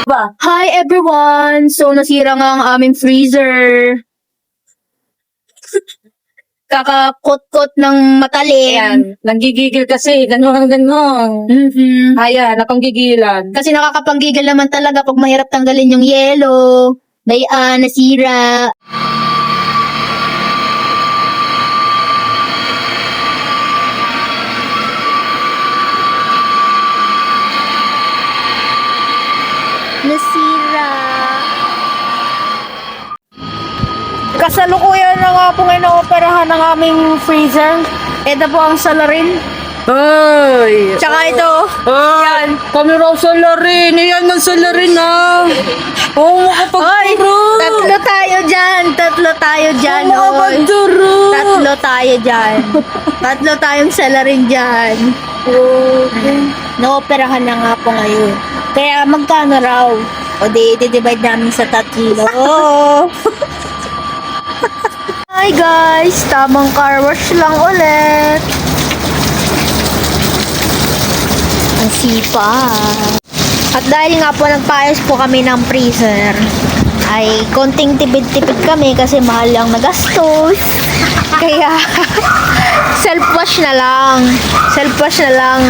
ba? Hi everyone! So nasira nga ang aming freezer. Kakakot-kot ng matalim. Ayan, nanggigigil kasi, gano'n. Ayan, napanggigilan. Kasi nakakapanggigil naman talaga pag mahirap tanggalin yung yelo. Dayan, nasira. Nasira. Kasalukuyan na nga po ngayon na-operahan ng aming freezer. Ito po ang salarin. Ay! Tsaka ito. Yan! Kami raw salarin! Yan ang salarin na! Oo, makapagturo! Tatlo tayo dyan. Tatlo tayo dyan. oy. Makapagturo! Tatlo tayo dyan. Tatlo tayong salarin dyan. Naoperahan na nga po ngayon. Kaya magkano raw? O di-divide namin sa tatlo. Hi guys! Tamang car wash lang ulit. Ang sipag. At dahil nga po nagpaayos po kami ng freezer, ay konting tipid-tipid kami kasi mahal lang na gastos. Kaya self-wash na lang. Self-wash na lang.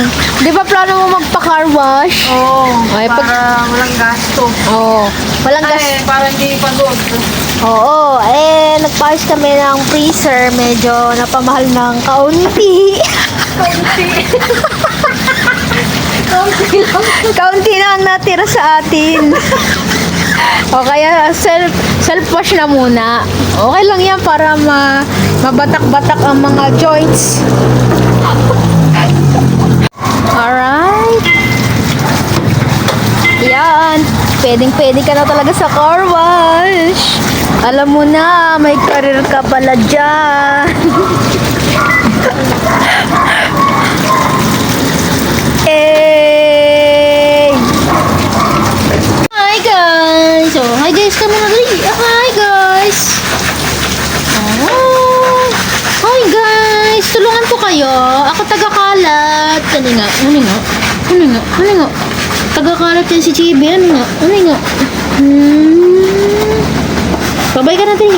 Di ba plano mo magpa-car wash? Oo, Ay, para walang gasto. Oo. Walang gas. Ay, para hindi pagod. Oo. Nagpaayos kami ng freezer. Medyo napamahal ng kaunti. Kaunti lang natira sa atin. O kaya self-wash na muna. Okay lang yan para mabatak-batak ang mga joints. Alright. Yan. Pwedeng-pwede ka na talaga sa car wash. Alam mo na, may career ka pala dyan. Hey! Hi guys! So, hi guys kami na rin. Hi guys! Oh! Hi guys! Tulungan ko kayo. Ako taga-kalat. Ano nga? Taga-kalat yan si Chibi. Ano nga? Bye-bye ka na, Tri.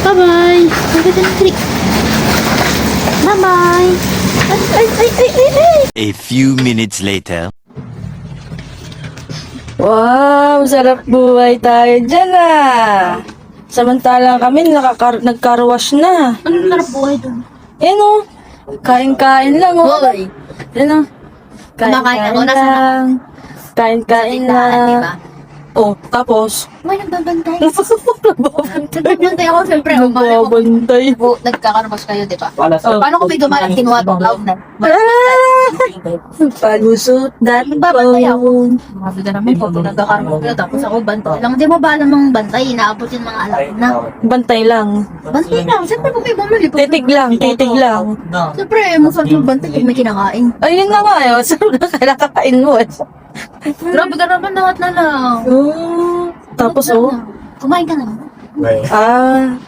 Bye-bye. Bye-bye. Ay. A few minutes later. Wow, sarap buhay tayo dyan Samantalang kami nagkarwash na. Anong sarap buhay doon? Yan o. Kain-kain lang o. Hoy. Yan o. Kumakain ako, nasa lang. Kain-kain lang. Oh, tapos? May nagbabantay. Nagbabantay ako, siyempre. Nagbabantay. Nagkakarabas kayo, di ba? Oh. Paano ko may dumalang kinuha itong cloud na? Palusot that Nagbabantay ako. phone. Mabi ka naman po, nagkakarabas kayo. Tapos ako bantay lang. Di mo ba alam ang bantay? Inaabot yung mga alam na. Bantay lang. Bantay lang. Siyempre kung may bumili. Titig lang. Siyempre, masarap yung bantay pag may kinakain. Ayun na nga eh. Sarap na kailangan mo eh. Grabe ka naman lahat na lang. Oh. Tapos oh. Kumain ka na. Ah.